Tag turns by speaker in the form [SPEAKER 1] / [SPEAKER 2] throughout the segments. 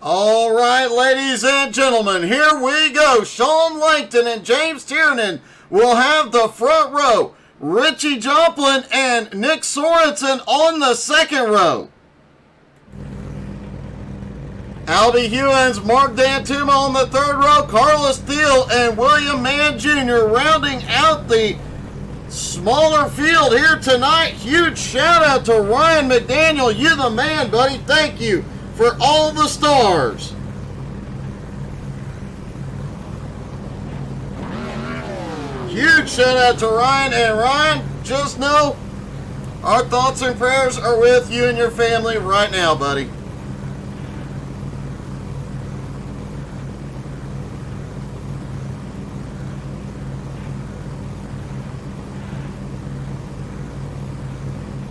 [SPEAKER 1] All right, ladies and gentlemen, here we go. Sean Langton and James Tiernan will have the front row. Richie Joplin and Nick Sorensen on the second row. Albie Hewins, Mark Dantuma on the third row. Carlos Thiel and William Mann Jr. rounding out the smaller field here tonight. Huge shout out to Ryan McDaniel. You the man, buddy. Thank you for all the stars. Huge shout out to Ryan. And Ryan, just know our thoughts and prayers are with you and your family right now, buddy.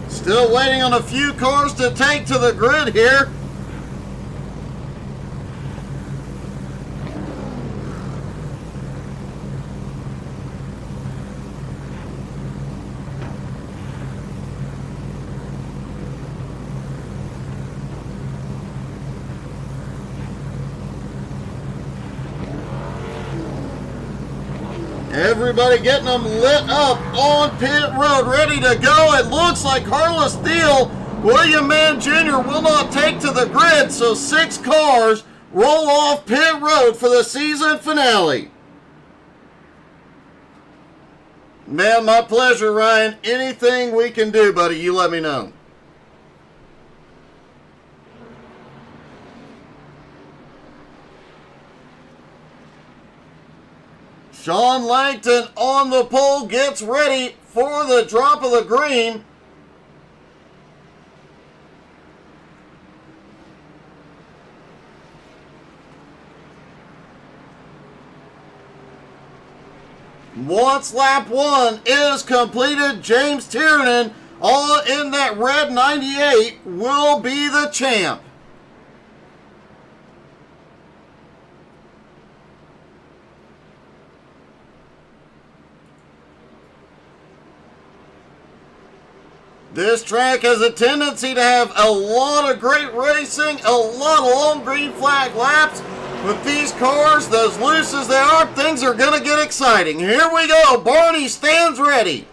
[SPEAKER 1] Still waiting on a few cars to take to the grid here. Everybody getting them lit up on pit road, ready to go. It looks like Carlos Thiel, William Mann Jr. will not take to the grid, so 6 cars roll off pit road for the season finale. Man, my pleasure, Ryan. Anything we can do, buddy, you let me know. Sean Langton on the pole gets ready for the drop of the green. Once lap 1 is completed, James Tiernan, all in that red 98, will be the champ. This track has a tendency to have a lot of great racing, a lot of long green flag laps. With these cars, as loose as they are, things are going to get exciting. Here we go. Barney stands ready.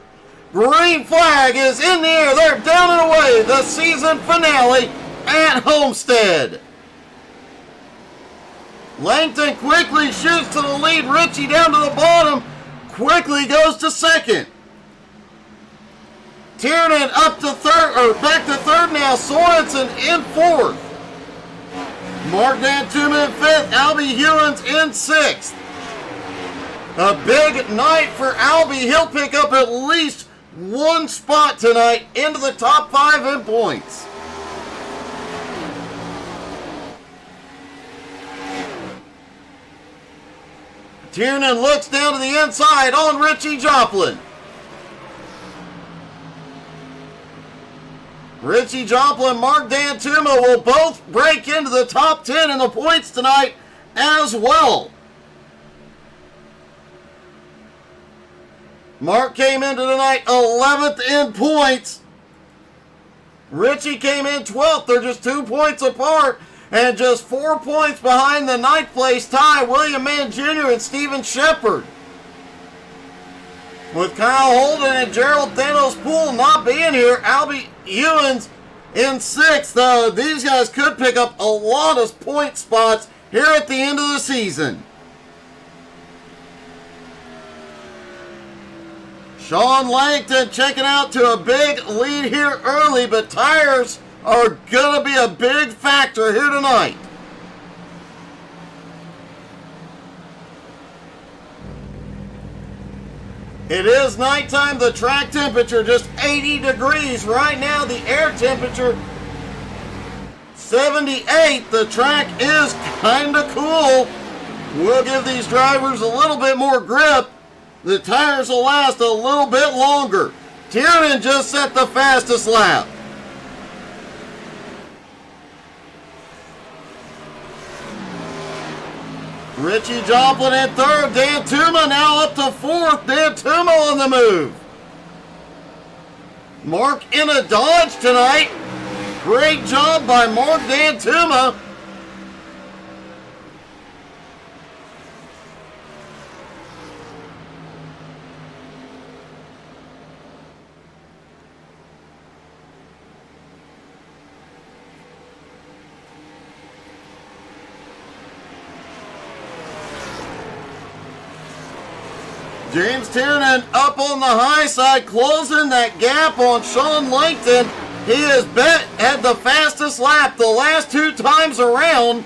[SPEAKER 1] Green flag is in the air. They're down and away. The season finale at Homestead. Langton quickly shoots to the lead. Richie down to the bottom. Quickly goes to second. Tiernan up to third, or back to third now. Sorensen in fourth. Mark Dantuma in fifth. Albie Hewins in sixth. A big night for Albie. He'll pick up at least one spot tonight into the top 5 in points. Tiernan looks down to the inside on Richie Joplin. Richie Joplin, Mark Dantuma will both break into the top 10 in the points tonight as well. Mark came into tonight 11th in points. Richie came in 12th. They're just 2 points apart and just 4 points behind the 9th place tie, William Mann Jr. and Steven Shepard. With Kyle Holden and Gerald Thanos Poole not being here, Albie Hewins in 6th. These guys could pick up a lot of point spots here at the end of the season. Sean Langton checking out to a big lead here early, but tires are going to be a big factor here tonight. It is nighttime. The track temperature just 80 degrees. Right now, the air temperature 78. The track is kind of cool. We'll give these drivers a little bit more grip. The tires will last a little bit longer. Tiernan just set the fastest lap. Richie Joplin in third. Dantuma now up to fourth. Dantuma on the move. Mark in a Dodge tonight. Great job by Mark Dantuma. James Tiernan up on the high side, closing that gap on Sean Langton. He has had the fastest lap the last 2 times around.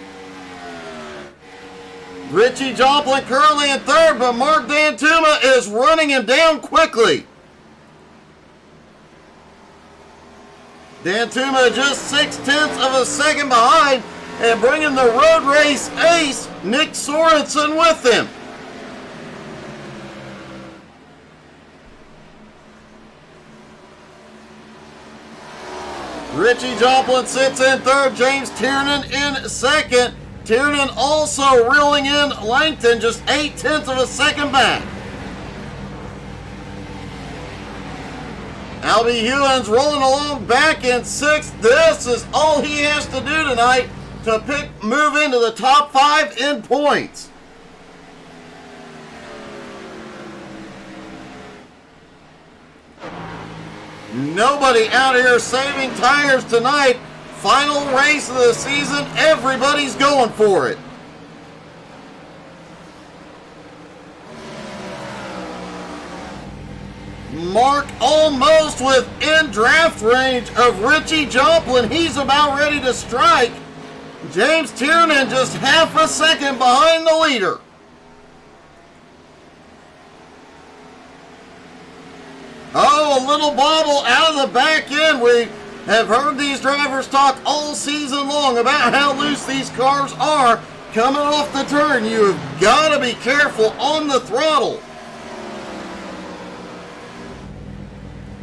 [SPEAKER 1] Richie Joplin currently in third, but Mark Dantuma is running him down quickly. Dantuma just 0.6 of a second behind, and bringing the road race ace, Nick Sorensen, with him. Richie Joplin sits in third, James Tiernan in second. Tiernan also reeling in Langton, just 0.8 of a second back. Albie Hewins rolling along back in sixth. This is all he has to do tonight to move into the top 5 in points. Nobody out here saving tires tonight. Final race of the season. Everybody's going for it. Mark almost within draft range of Richie Joplin. He's about ready to strike. James Tiernan just half a second behind the leader. Oh, a little bobble out of the back end. We have heard these drivers talk all season long about how loose these cars are coming off the turn. You have got to be careful on the throttle.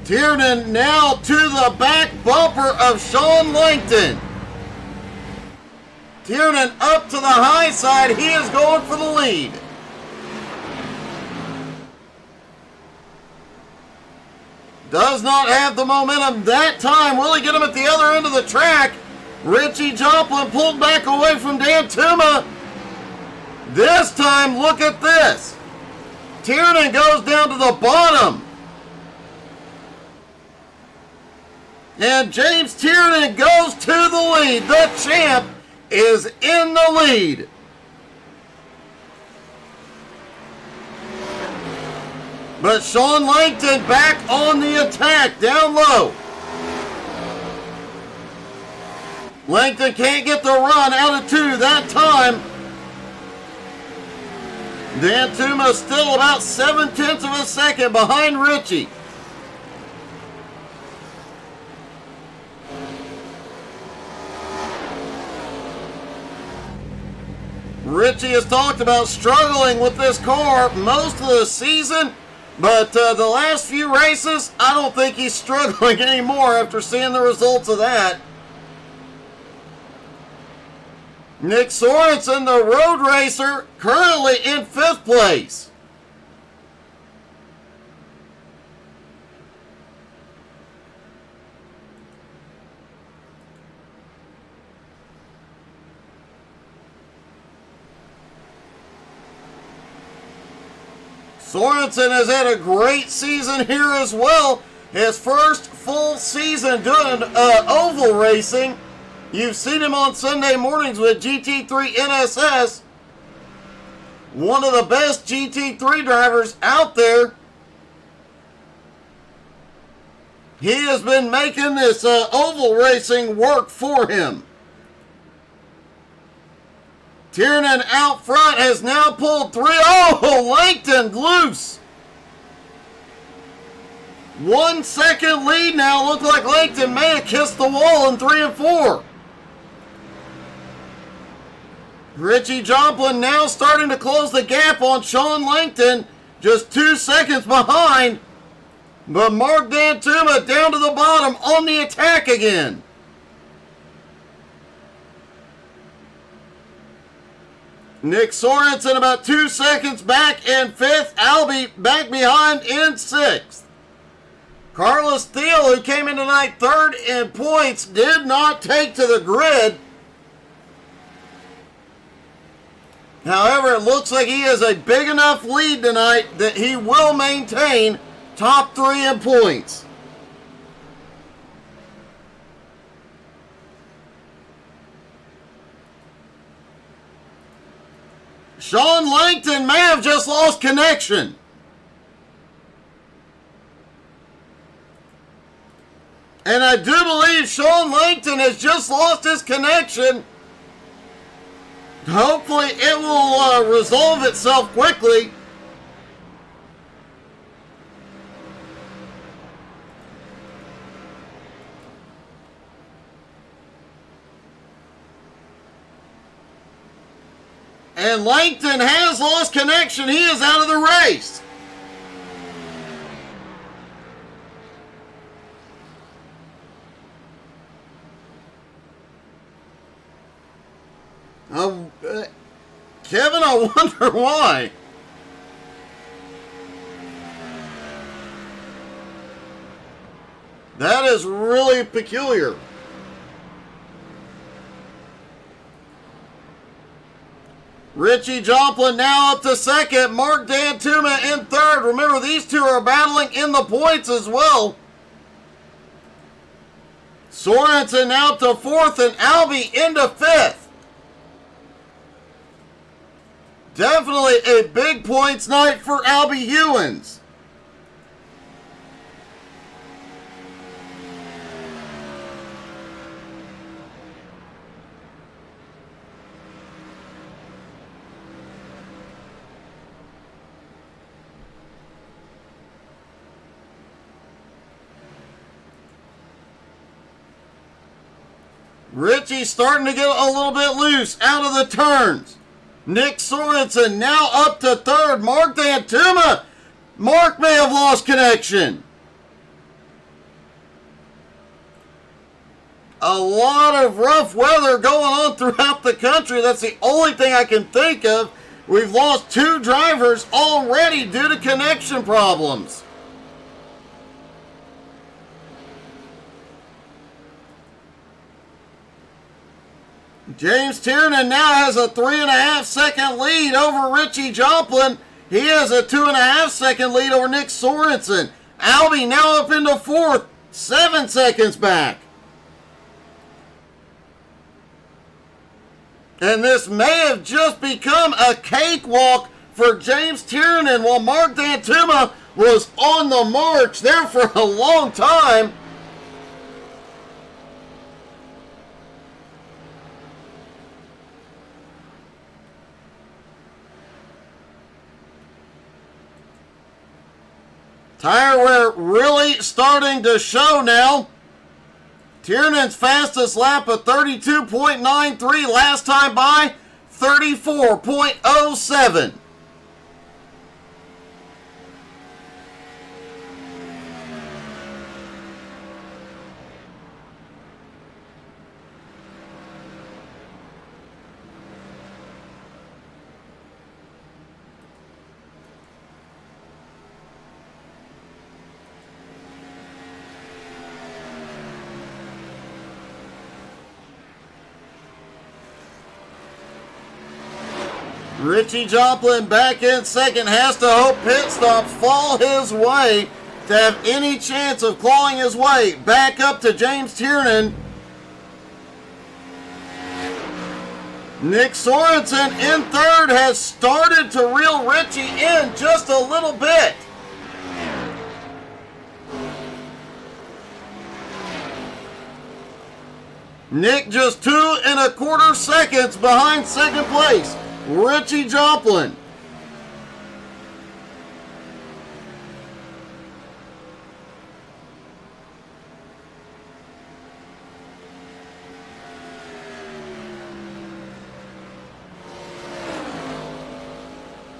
[SPEAKER 1] Tiernan now to the back bumper of Sean Langton. Tiernan up to the high side. He is going for the lead. Does not have the momentum that time. Will he get him at the other end of the track? Richie Joplin pulled back away from Dantuma. This time, look at this. Tiernan goes down to the bottom. And James Tiernan goes to the lead. The champ is in the lead. But Sean Langton back on the attack, down low. Langton can't get the run out of 2 that time. Dantuma still about 0.7 of a second behind Richie. Richie has talked about struggling with this car most of the season. But the last few races, I don't think he's struggling anymore after seeing the results of that. Nick Sorensen, the road racer, currently in 5th place. Sorensen has had a great season here as well. His first full season doing oval racing. You've seen him on Sunday mornings with GT3 NSS. One of the best GT3 drivers out there. He has been making this oval racing work for him. Tiernan out front has now pulled 3. Oh, Langton loose. 1 second lead now. Looked like Langton may have kissed the wall in 3 and 4. Richie Joplin now starting to close the gap on Sean Langton. Just 2 seconds behind. But Mark Dantuma down to the bottom on the attack again. Nick Sorensen about 2 seconds back in 5th. Albie back behind in 6th. Carlos Steele, who came in tonight 3rd in points, did not take to the grid. However, it looks like he has a big enough lead tonight that he will maintain top 3 in points. Sean Langton may have just lost connection. And I do believe Sean Langton has just lost his connection. Hopefully it will resolve itself quickly. And Langton has lost connection. He is out of the race. Kevin, I wonder why. That is really peculiar. Richie Joplin now up to second. Mark Dantuma in third. Remember, these two are battling in the points as well. Sorensen now to fourth and Albie into fifth. Definitely a big points night for Albie Hewins. Richie starting to get a little bit loose out of the turns. Nick Sorensen now up to third. Mark Dantuma. Mark may have lost connection. A lot of rough weather going on throughout the country. That's the only thing I can think of. We've lost two drivers already due to connection problems. James Tiernan now has a 3.5 second lead over Richie Joplin. He has a 2.5 second lead over Nick Sorensen. Albie now up into fourth, 7 seconds back. And this may have just become a cakewalk for James Tiernan while Mark Dantuma was on the march there for a long time. Tire wear really starting to show now. Tiernan's fastest lap of 32.93, last time by 34.07. Richie Joplin back in second, has to hope pit stops fall his way to have any chance of clawing his way back up to James Tiernan. Nick Sorensen in third has started to reel Richie in just a little bit. Nick just 2.25 seconds behind second place, Richie Joplin.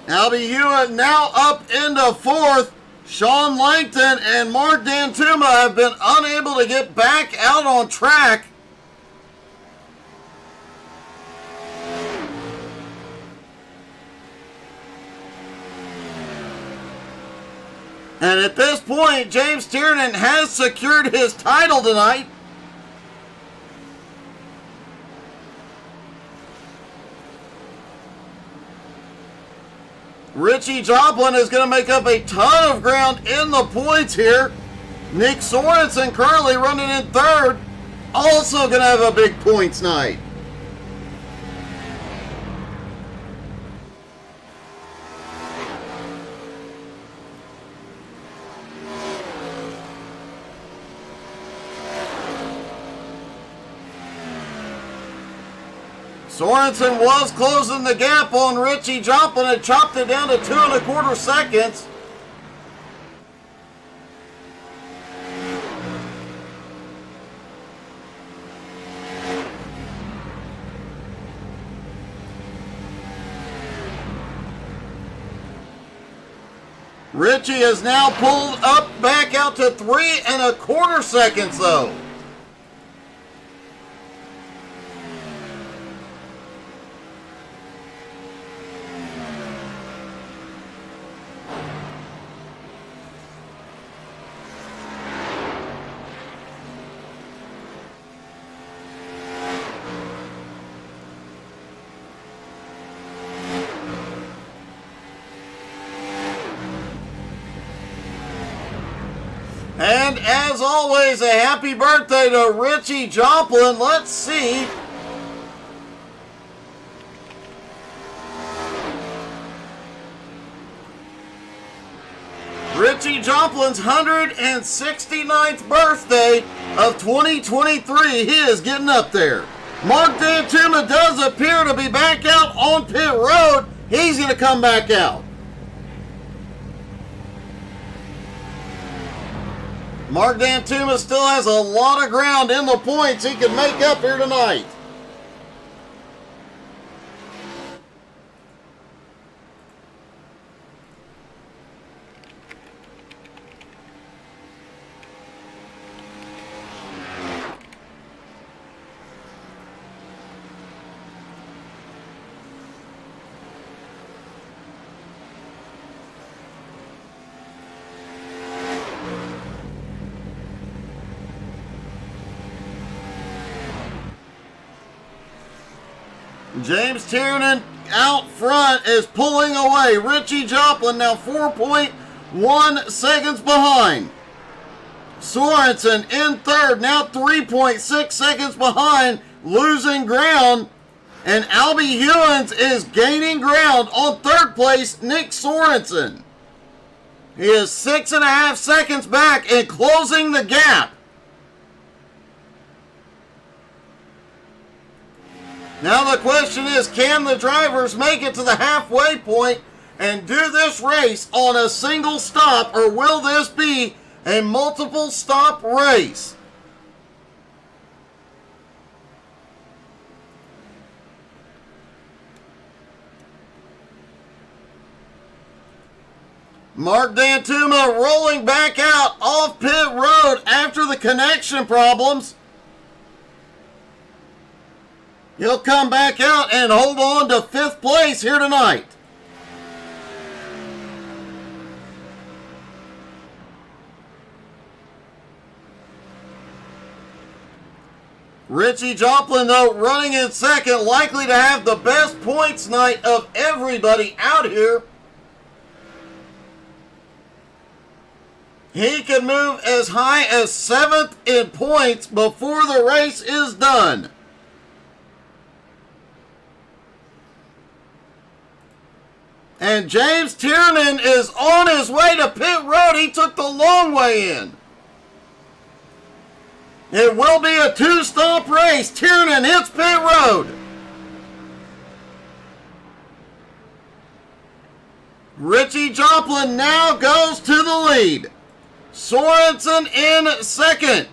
[SPEAKER 1] Albie Hewitt now up into fourth. Sean Langton and Mark Dantuma have been unable to get back out on track. And at this point, James Tiernan has secured his title tonight. Richie Joplin is going to make up a ton of ground in the points here. Nick Sorensen currently running in third. Also going to have a big points night. Sorensen was closing the gap on Richie Joplin and chopped it down to 2 1/4 seconds. Richie has now pulled up back out to 3 1/4 seconds though. And as always, a happy birthday to Richie Joplin. Let's see. Richie Joplin's 169th birthday of 2023. He is getting up there. Mark Dantuma does appear to be back out on pit road. He's going to come back out. Mark Dantuma still has a lot of ground in the points he can make up here tonight. James Tiernan out front is pulling away. Richie Joplin now 4.1 seconds behind. Sorensen in third, now 3.6 seconds behind, losing ground. And Albie Hewins is gaining ground on third place, Nick Sorensen. He is 6.5 seconds back and closing the gap. Now the question is, can the drivers make it to the halfway point and do this race on a single stop, or will this be a multiple stop race? Mark Dantuma rolling back out off pit road after the connection problems. He'll come back out and hold on to 5th place here tonight. Richie Joplin, though, running in second, likely to have the best points night of everybody out here. He can move as high as 7th in points before the race is done. And James Tiernan is on his way to pit road. He took the long way in. It will be a 2-stop race. Tiernan hits pit road. Richie Joplin now goes to the lead. Sorensen in second.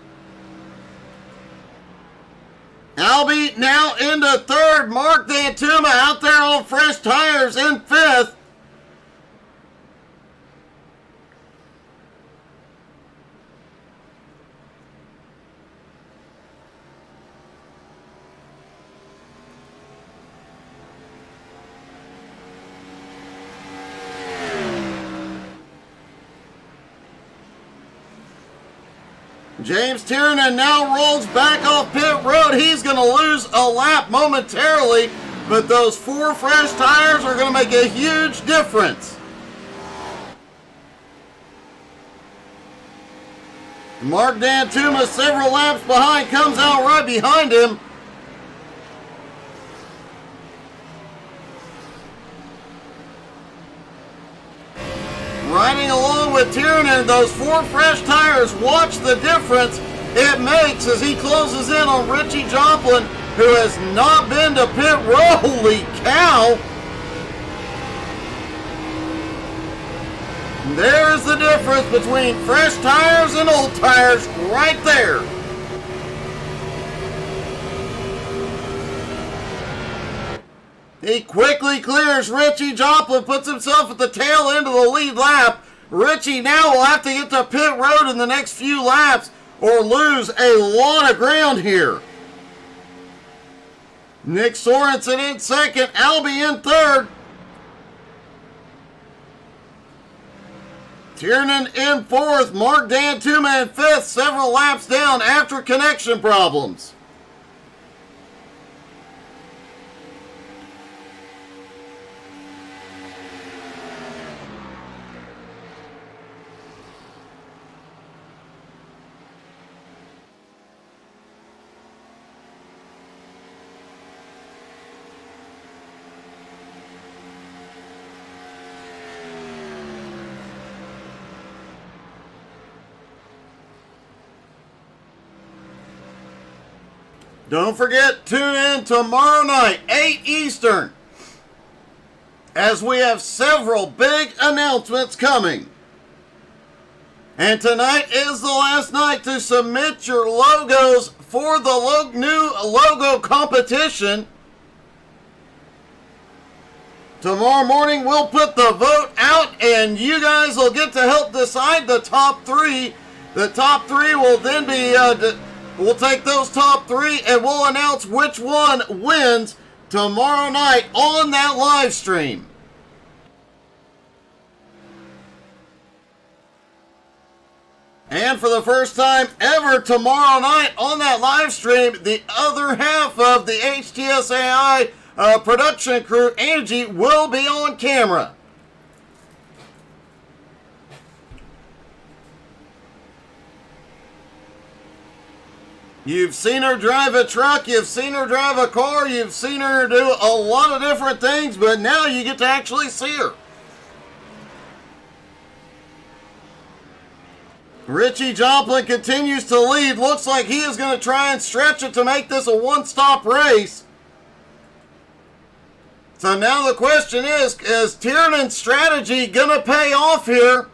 [SPEAKER 1] Albie now into third. Mark Dantuma out there on fresh tires in 5th. James Tiernan now rolls back off pit road. He's going to lose a lap momentarily, but those 4 fresh tires are going to make a huge difference. Mark Dantuma, several laps behind, comes out right behind him. Riding along with Tiernan, those 4 fresh tires, watch the difference it makes as he closes in on Richie Joplin who has not been to pit road. Holy cow! There's the difference between fresh tires and old tires right there. He quickly clears Richie Joplin, puts himself at the tail end of the lead lap. Richie now will have to get to pit road in the next few laps or lose a lot of ground here. Nick Sorensen in second, Albie in third. Tiernan in fourth, Mark Dantuma in fifth, several laps down after connection problems. Don't forget, tune in tomorrow night, 8 Eastern, as we have several big announcements coming. And tonight is the last night to submit your logos for the new logo competition. Tomorrow morning, we'll put the vote out, and you guys will get to help decide the top 3. The top 3 will then be... We'll take those top 3 and we'll announce which one wins tomorrow night on that live stream. And for the first time ever tomorrow night on that live stream, the other half of the HTSAI production crew, Angie, will be on camera. You've seen her drive a truck, you've seen her drive a car, you've seen her do a lot of different things, but now you get to actually see her. Richie Joplin continues to lead. Looks like he is going to try and stretch it to make this a one-stop race. So now the question is Tiernan's strategy going to pay off here?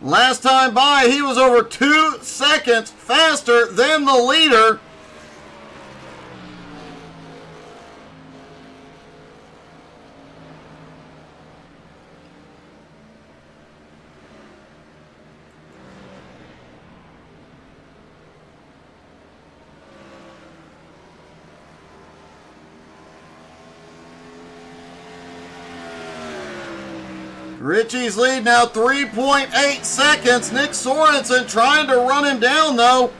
[SPEAKER 1] Last time by, he was over 2 seconds faster than the leader. Richie's lead now 3.8 seconds. Nick Sorensen trying to run him down though.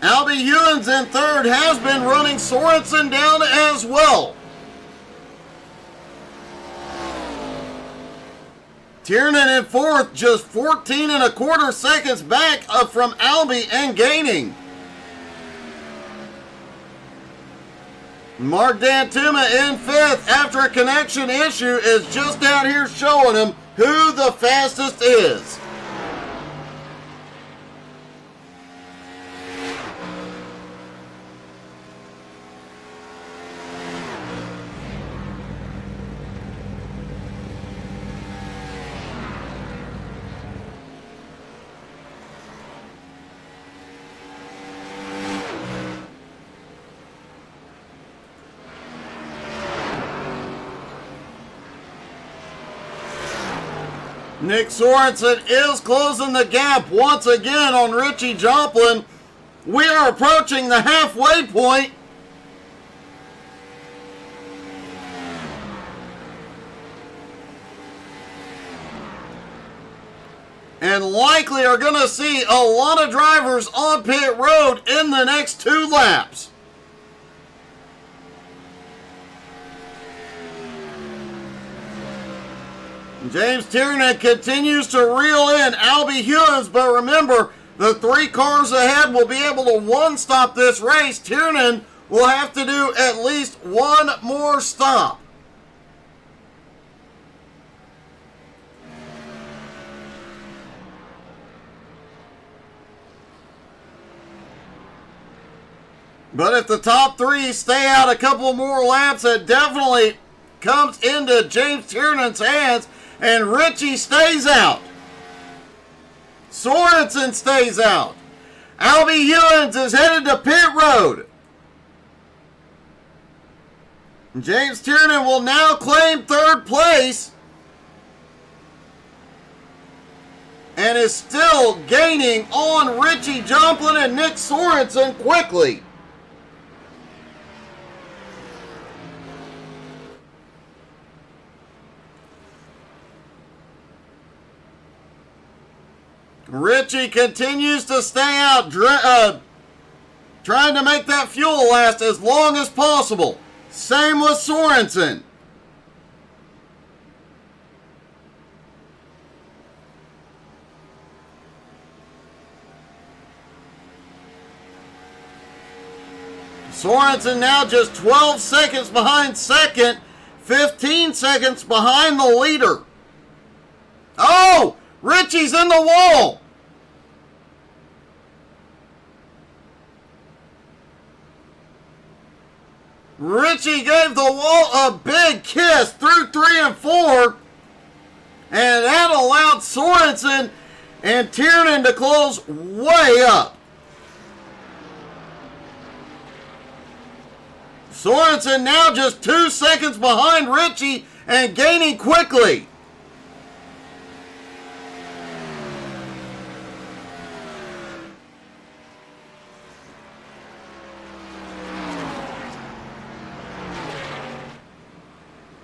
[SPEAKER 1] Albie Hewins in third, has been running Sorensen down as well. Tiernan in fourth, just 14.25 seconds back from Albie and gaining. Mark Dantuma in fifth after a connection issue is just out here showing him who the fastest is. Nick Sorensen is closing the gap once again on Richie Joplin. We are approaching the halfway point. And likely are going to see a lot of drivers on pit road in the next 2 laps. James Tiernan continues to reel in Albie Hewins, but remember, the 3 cars ahead will be able to one-stop this race. Tiernan will have to do at least 1 more stop. But if the top three stay out a couple more laps, it definitely comes into James Tiernan's hands, and Richie stays out. Sorensen stays out. Albie Hewins is headed to pit road. James Tiernan will now claim third place and is still gaining on Richie Joplin and Nick Sorensen quickly. Richie continues to stay out, trying to make that fuel last as long as possible. Same with Sorensen. Sorensen now just 12 seconds behind second, 15 seconds behind the leader. Oh! Richie's in the wall! Richie gave the wall a big kiss through 3 and 4, and that allowed Sorensen and Tiernan to close way up. Sorensen now just 2 seconds behind Richie and gaining quickly.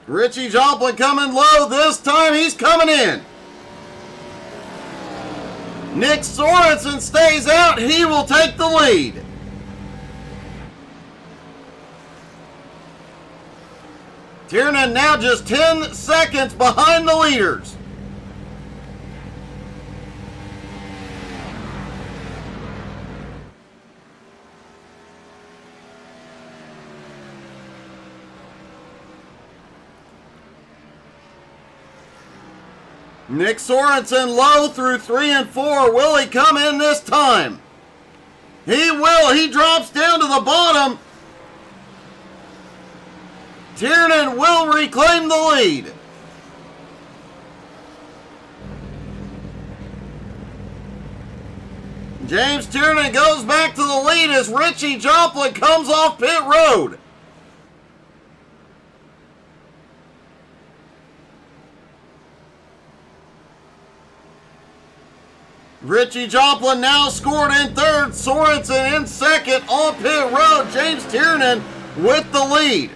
[SPEAKER 1] Richie Joplin coming low. This time he's coming in. Nick Sorensen stays out. He will take the lead. Tiernan now just 10 seconds behind the leaders. Nick Sorensen low through 3 and 4. Will he come in this time? He will. He drops down to the bottom. Tiernan will reclaim the lead. James Tiernan goes back to the lead as Richie Joplin comes off pit road. Richie Joplin now scored in third. Sorensen in second on pit road. James Tiernan with the lead.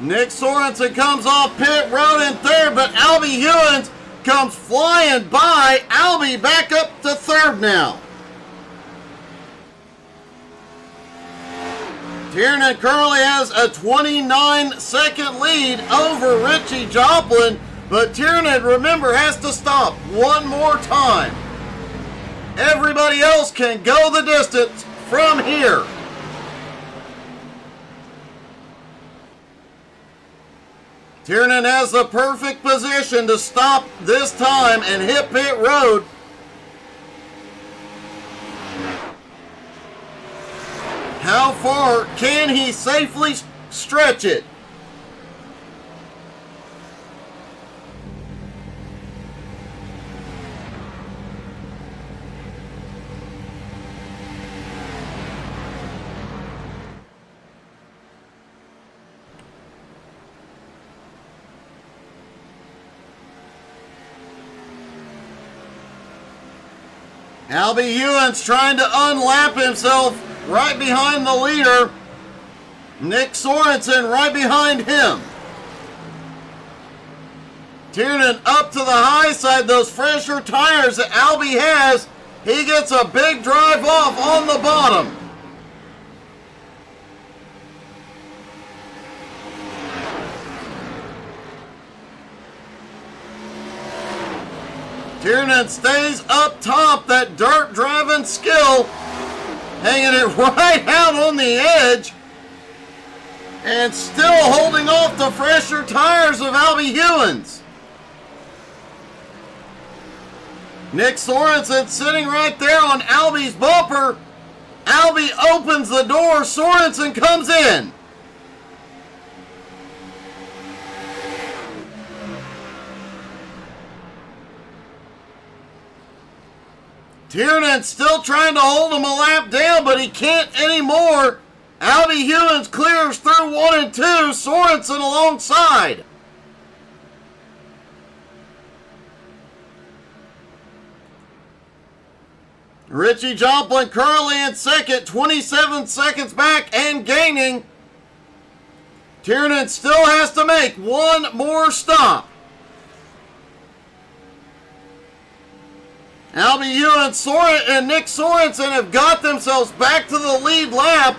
[SPEAKER 1] Nick Sorensen comes off pit road in third, but Albie Hewins comes flying by. Albie back up to third now. Tiernan currently has a 29-second lead over Richie Joplin, but Tiernan, remember, has to stop one more time. Everybody else can go the distance from here. Tiernan has the perfect position to stop this time and hit pit road. How far can he safely stretch it? Albie Hewins trying to unlap himself right behind the leader. Nick Sorensen right behind him. Tiernan up to the high side, those fresher tires that Albie has. He gets a big drive off on the bottom. Tiernan stays up top, that dirt driving skill, hanging it right out on the edge, and still holding off the fresher tires of Albie Hewins. Nick Sorensen sitting right there on Albie's bumper. Albie opens the door, Sorensen comes in. Tiernan still trying to hold him a lap down, but he can't anymore. Albie Hewins clears through 1 and 2, Sorensen alongside. Richie Joplin currently in second, 27 seconds back and gaining. Tiernan still has to make one more stop. Albie Hewins and Nick Sorensen have got themselves back to the lead lap.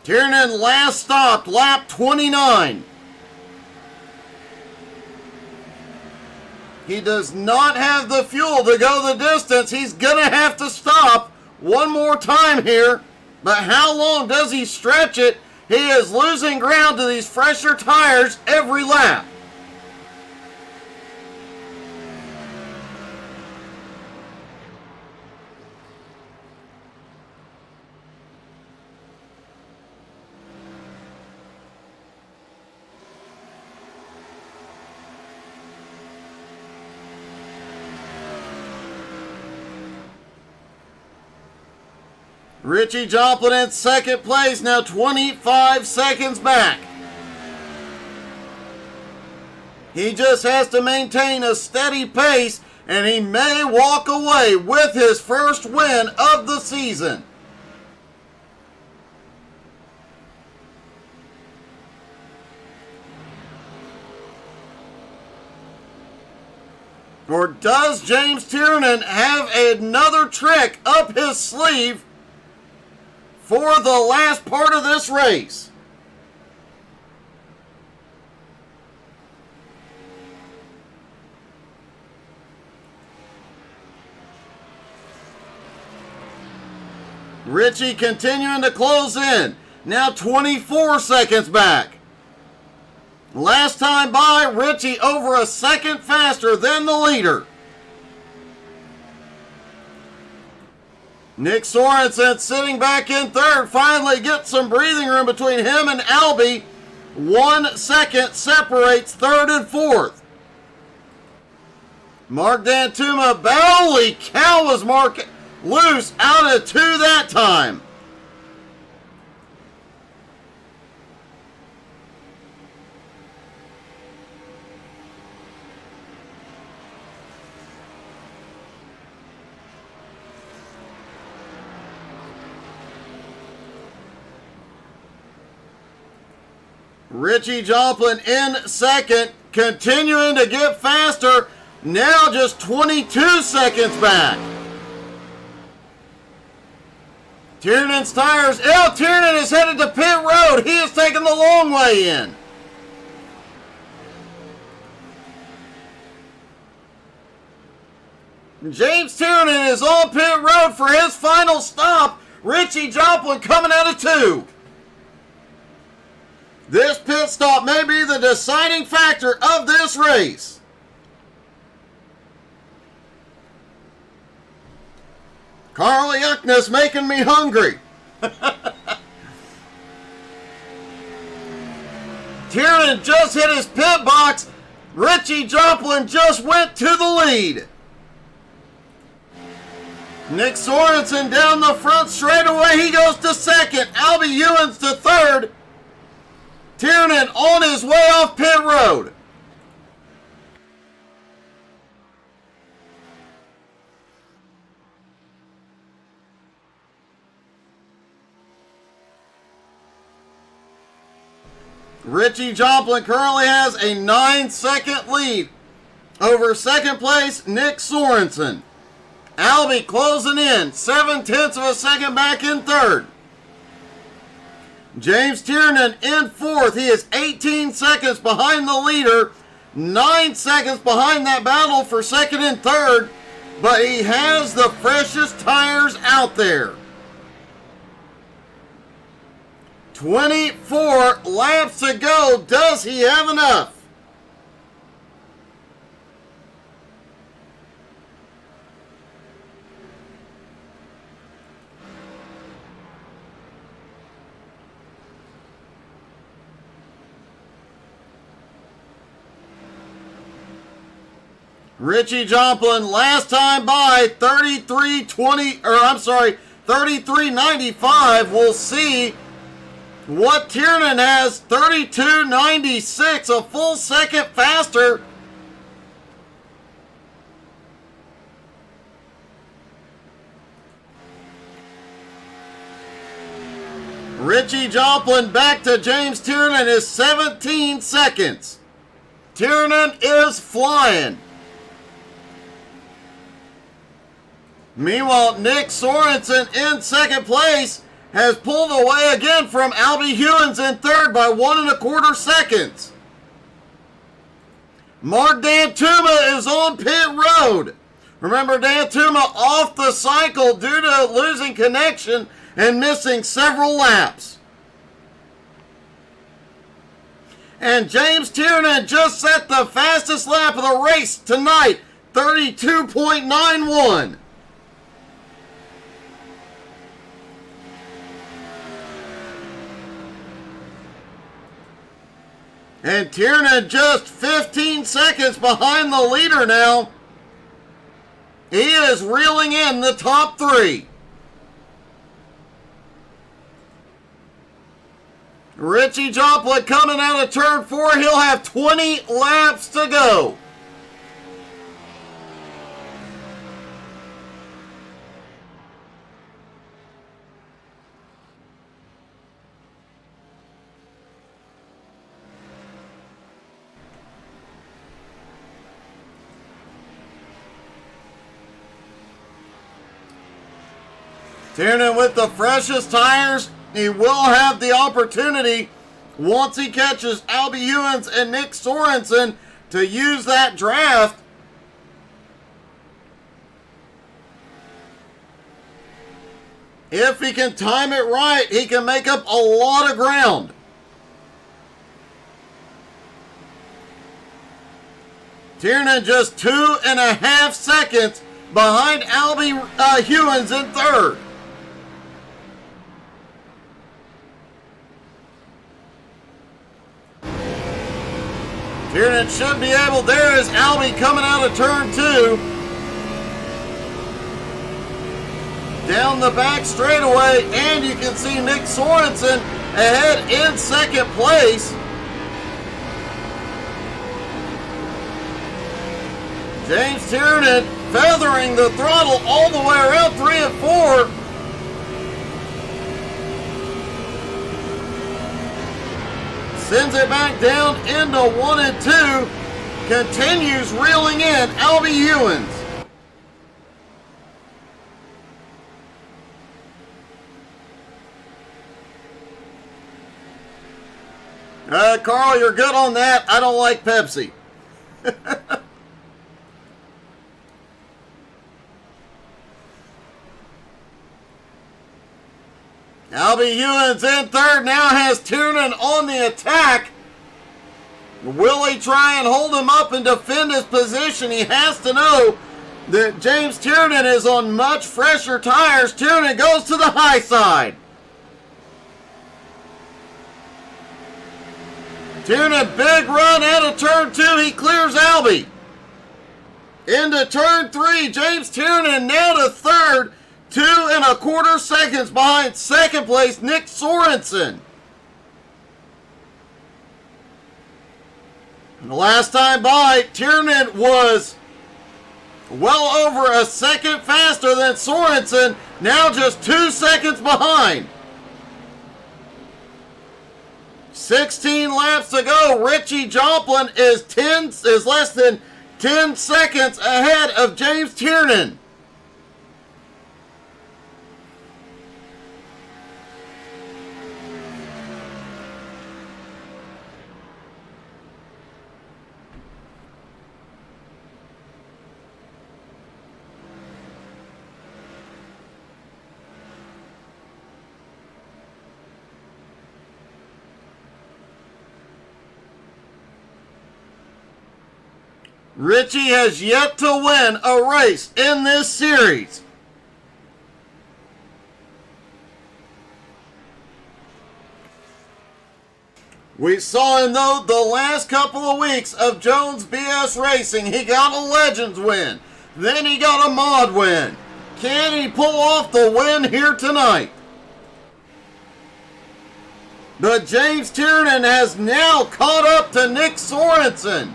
[SPEAKER 1] Tiernan last stopped, lap 29. He does not have the fuel to go the distance. He's going to have to stop one more time here. But how long does he stretch it? He is losing ground to these fresher tires every lap. Richie Joplin in second place, now 25 seconds back. He just has to maintain a steady pace, and he may walk away with his first win of the season. Or does James Tiernan have another trick up his sleeve for the last part of this race? Richie continuing to close in. Now 24 seconds back. Last time by, Richie over a second faster than the leader. Nick Sorensen sitting back in third. Finally gets some breathing room between him and Albie. 1 second separates third and fourth. Mark Dantuma, holy cow, was Mark loose out of 2 that time. Richie Joplin in second, continuing to get faster, now just 22 seconds back. Tiernan's tires, Tiernan is headed to pit road. He is taking the long way in. James Tiernan is on pit road for his final stop. Richie Joplin coming out of 2. This pit stop may be the deciding factor of this race. Carl Yuckness making me hungry. Tiernan just hit his pit box. Richie Joplin just went to the lead. Nick Sorensen down the front straightaway. He goes to second. Albie Hewins to third. Tiernan on his way off pit road. Richie Joplin currently has a 9-second lead over second place Nick Sorensen. Albie closing in, 0.7 of a second back in third. James Tiernan in fourth. He is 18 seconds behind the leader, 9 seconds behind that battle for second and third, but he has the freshest tires out there. 24 laps to go. Does he have enough? Richie Joplin last time by 33.95. We'll see what Tiernan has. 32.96, a full second faster. Richie Joplin back to James Tiernan is 17 seconds. Tiernan is flying. Meanwhile, Nick Sorensen in second place has pulled away again from Albie Hewins in third by 1.25 seconds. Mark Dantuma is on pit road. Remember, Dantuma off the cycle due to losing connection and missing several laps. And James Tiernan just set the fastest lap of the race tonight, 32.91. And Tiernan just 15 seconds behind the leader now. He is reeling in the top three. Richie Joplin coming out of turn 4. He'll have 20 laps to go. Tiernan with the freshest tires. He will have the opportunity, once he catches Albie Hewins and Nick Sorensen, to use that draft. If he can time it right, he can make up a lot of ground. Tiernan just 2.5 seconds behind Albie Hewins in third. Tiernan should be able. There is Albie coming out of turn 2. Down the back straightaway, and you can see Nick Sorensen ahead in second place. James Tiernan feathering the throttle all the way around 3 and 4. Sends it back down into 1 and 2. Continues reeling in Albie Hewins. Carl, you're good on that. I don't like Pepsi. Albie Hewins in third, now has Tiernan on the attack. Will he try and hold him up and defend his position? He has to know that James Tiernan is on much fresher tires. Tiernan goes to the high side. Tiernan, big run out of turn 2. He clears Albie. Into turn 3, James Tiernan now to third. 2.25 seconds behind second place, Nick Sorensen. And the last time by, Tiernan was well over a second faster than Sorensen, now just 2 seconds behind. 16 laps to go. Richie Joplin is less than 10 seconds ahead of James Tiernan. Richie has yet to win a race in this series. We saw him, though, the last couple of weeks of Jones BS Racing. He got a Legends win. Then he got a Mod win. Can he pull off the win here tonight? But James Tiernan has now caught up to Nick Sorensen.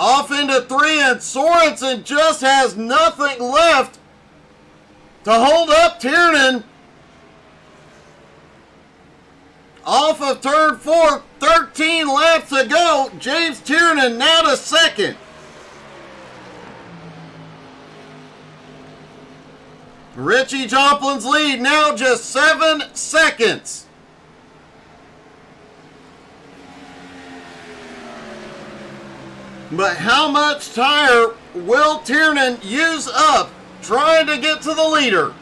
[SPEAKER 1] Off into 3, and Sorensen just has nothing left to hold up Tiernan. Off of turn 4, 13 laps to go. James Tiernan now to second. Richie Joplin's lead now just 7 seconds. But how much tire will Tiernan use up trying to get to the leader?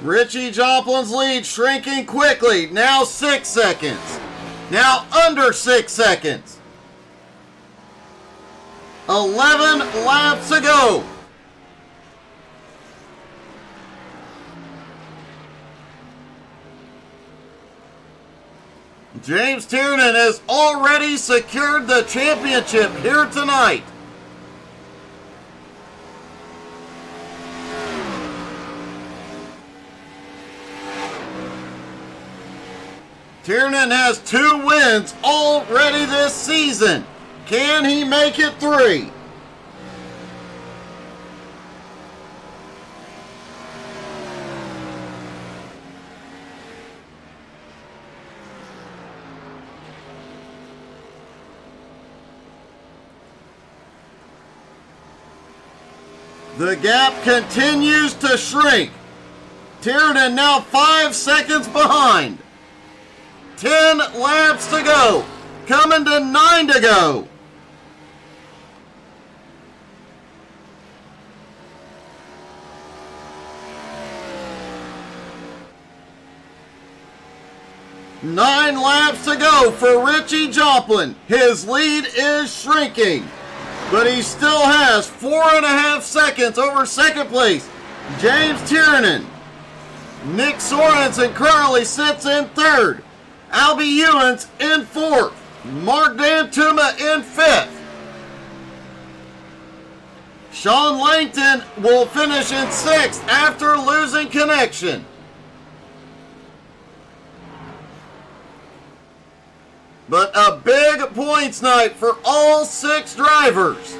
[SPEAKER 1] Richie Joplin's lead shrinking quickly. Now 6 seconds. Now under 6 seconds. 11 laps to go. James Tiernan has already secured the championship here tonight. Tiernan has 2 wins already this season. Can he make it 3? The gap continues to shrink. Tiernan now 5 seconds behind. 10 laps to go. Coming to 9 to go. Nine laps to go for Richie Joplin. His lead is shrinking, but he still has 4.5 seconds over second place, James Tiernan. Nick Sorensen currently sits in third. Albie Ewens in fourth. Mark Dantuma in fifth. Sean Langton will finish in sixth after losing connection. But a big points night for all 6 drivers.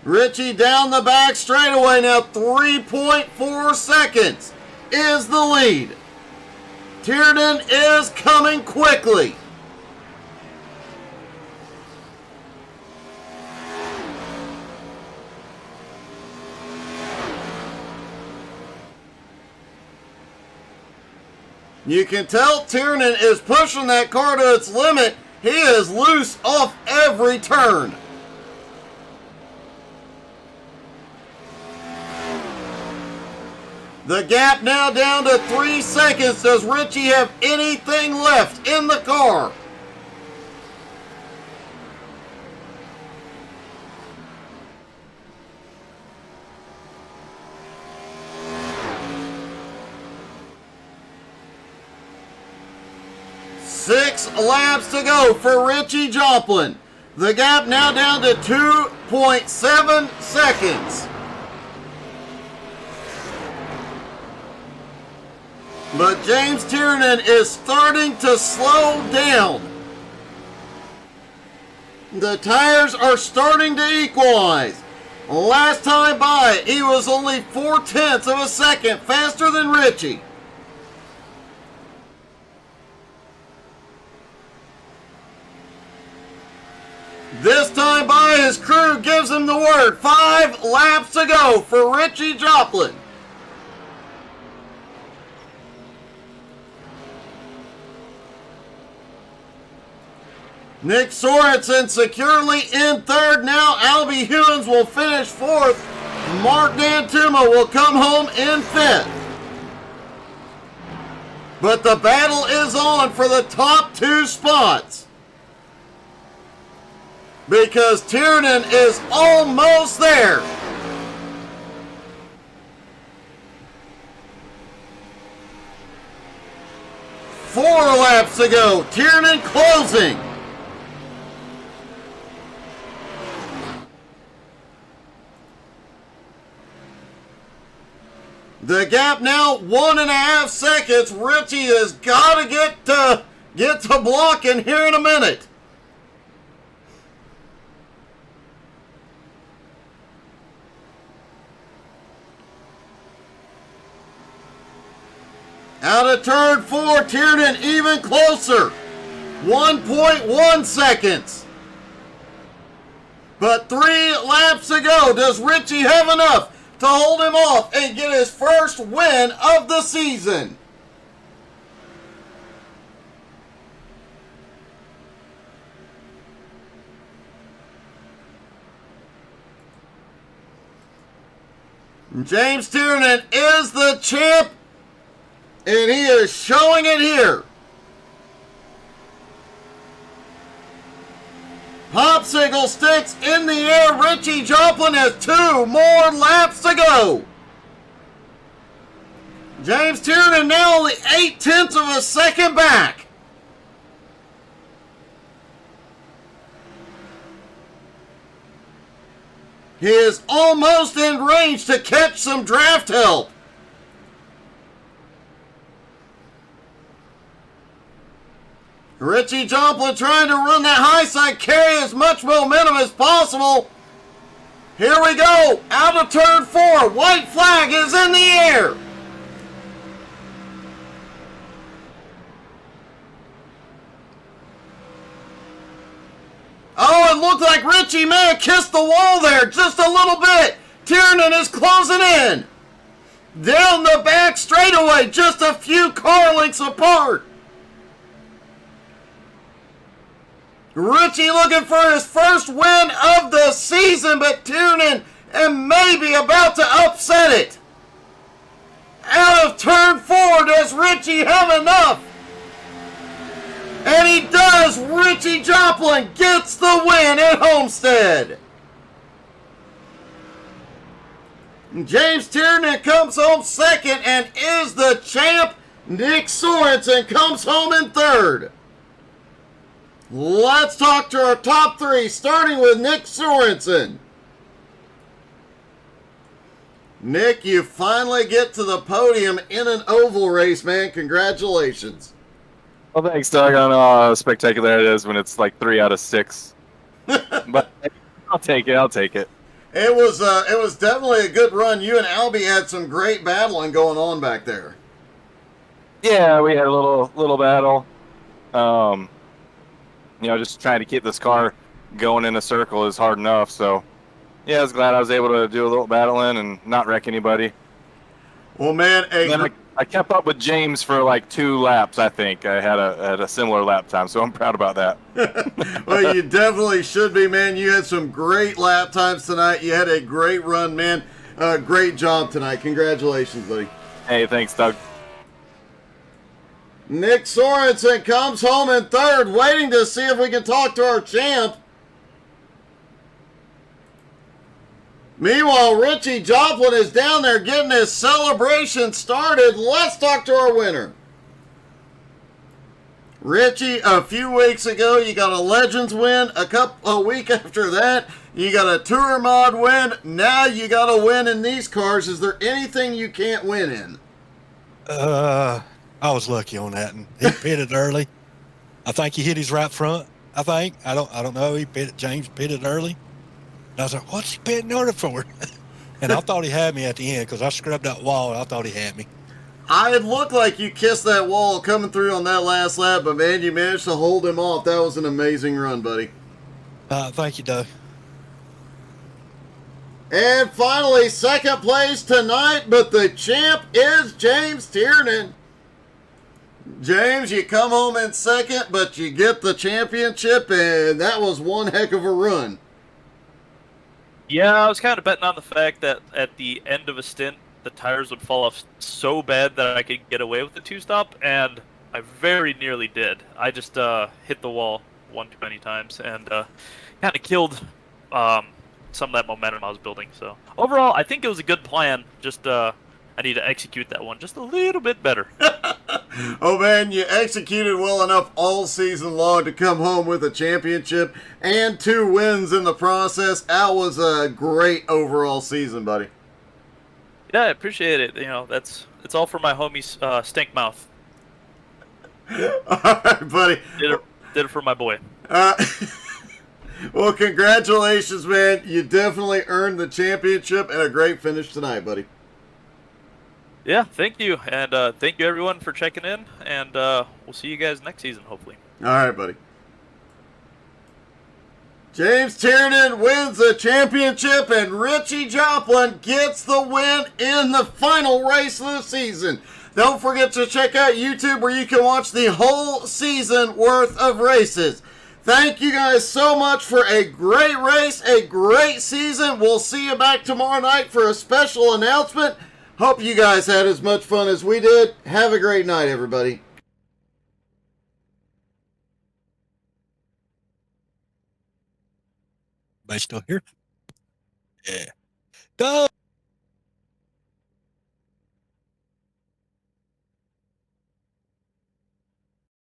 [SPEAKER 1] Richie down the back straightaway now, 3.4 seconds is the lead. Tiernan is coming quickly. You can tell Tiernan is pushing that car to its limit. He is loose off every turn. The gap now down to 3 seconds. Does Richie have anything left in the car? Six laps to go for Richie Joplin. The gap now down to 2.7 seconds. But James Tiernan is starting to slow down. The tires are starting to equalize. Last time by, he was only 0.4 of a second faster than Richie. This time by, his crew gives him the word. 5 laps to go for Richie Joplin. Nick Sorensen securely in third. Now Albie Hewins will finish fourth. Mark Dantuma will come home in fifth. But the battle is on for the top 2 spots. Because Tiernan is almost there. Four laps to go. Tiernan closing. The gap now 1.5 seconds. Richie has got to get to blocking here in a minute. Out of turn 4, Tiernan even closer. 1.1 seconds. But 3 laps to go. Does Richie have enough to hold him off and get his first win of the season? James Tiernan is the champ, and he is showing it here. Popsicle sticks in the air. Richie Joplin has 2 more laps to go. James Tiernan now only 0.8 of a second back. He is almost in range to catch some draft help. Richie Joplin trying to run that high side, carry as much momentum as possible. Here we go, out of turn 4, white flag is in the air. Oh, it looked like Richie may have kissed the wall there just a little bit. Tiernan is closing in. Down the back straightaway, just a few car lengths apart. Richie looking for his first win of the season, but Tiernan and maybe about to upset it. Out of turn 4, does Richie have enough? And he does. Richie Joplin gets the win at Homestead. James Tiernan comes home second and is the champ. Nick Sorensen comes home in third. Let's talk to our top 3, starting with Nick Sorensen. Nick, you finally get to the podium in an oval race, man. Congratulations.
[SPEAKER 2] Well, thanks, Doug. I don't know how spectacular it is when it's like 3 out of 6. But I'll take it. I'll take it.
[SPEAKER 1] It was definitely a good run. You and Albie had some great battling going on back there.
[SPEAKER 2] Yeah, we had a little battle. Just trying to keep this car going in a circle is hard enough. So, yeah, I was glad I was able to do a little battling and not wreck anybody.
[SPEAKER 1] Well, man,
[SPEAKER 2] I kept up with James for like 2 laps. I think I had a similar lap time, so I'm proud about that.
[SPEAKER 1] Well, you definitely should be, man. You had some great lap times tonight. You had a great run, man. Great job tonight. Congratulations, buddy.
[SPEAKER 2] Hey, thanks, Doug.
[SPEAKER 1] Nick Sorensen comes home in third, waiting to see if we can talk to our champ. Meanwhile, Richie Joplin is down there getting his celebration started. Let's talk to our winner. Richie, a few weeks ago, you got a Legends win. A week after that, you got a Tour Mod win. Now you got a win in these cars. Is there anything you can't win in?
[SPEAKER 3] I was lucky on that, and he pitted early. I think he hit his right front. I think I don't know. James pitted early. And I was like, "What's he pitting early for?" And I thought he had me at the end because I scrubbed that wall. And I thought he had me.
[SPEAKER 1] It looked like you kissed that wall coming through on that last lap, but man, you managed to hold him off. That was an amazing run, buddy.
[SPEAKER 3] Thank you, Doug.
[SPEAKER 1] And finally, second place tonight, but the champ is James Tiernan. James, you come home in second, but you get the championship, and that was one heck of a run.
[SPEAKER 4] Yeah, I was kind of betting on the fact that at the end of a stint, the tires would fall off so bad that I could get away with the two-stop, and I very nearly did. I just hit the wall one too many times and kind of killed some of that momentum I was building. So overall, I think it was a good plan. Just I need to execute that one just a little bit better.
[SPEAKER 1] Oh man, you executed well enough all season long to come home with a championship and 2 wins in the process. That was a great overall season, buddy.
[SPEAKER 4] Yeah, I appreciate it. You know, it's all for my homie Stink Mouth.
[SPEAKER 1] All right, buddy.
[SPEAKER 4] Did it for my boy.
[SPEAKER 1] Well, congratulations, man. You definitely earned the championship and a great finish tonight, buddy.
[SPEAKER 4] Yeah, thank you, and thank you everyone for checking in, and we'll see you guys next season, hopefully.
[SPEAKER 1] All right, buddy. James Tiernan wins the championship, and Richie Joplin gets the win in the final race of the season. Don't forget to check out YouTube where you can watch the whole season worth of races. Thank you guys so much for a great race, a great season. We'll see you back tomorrow night for a special announcement. Hope you guys had as much fun as we did. Have a great night, everybody.
[SPEAKER 3] Everybody still here? Yeah. Doug!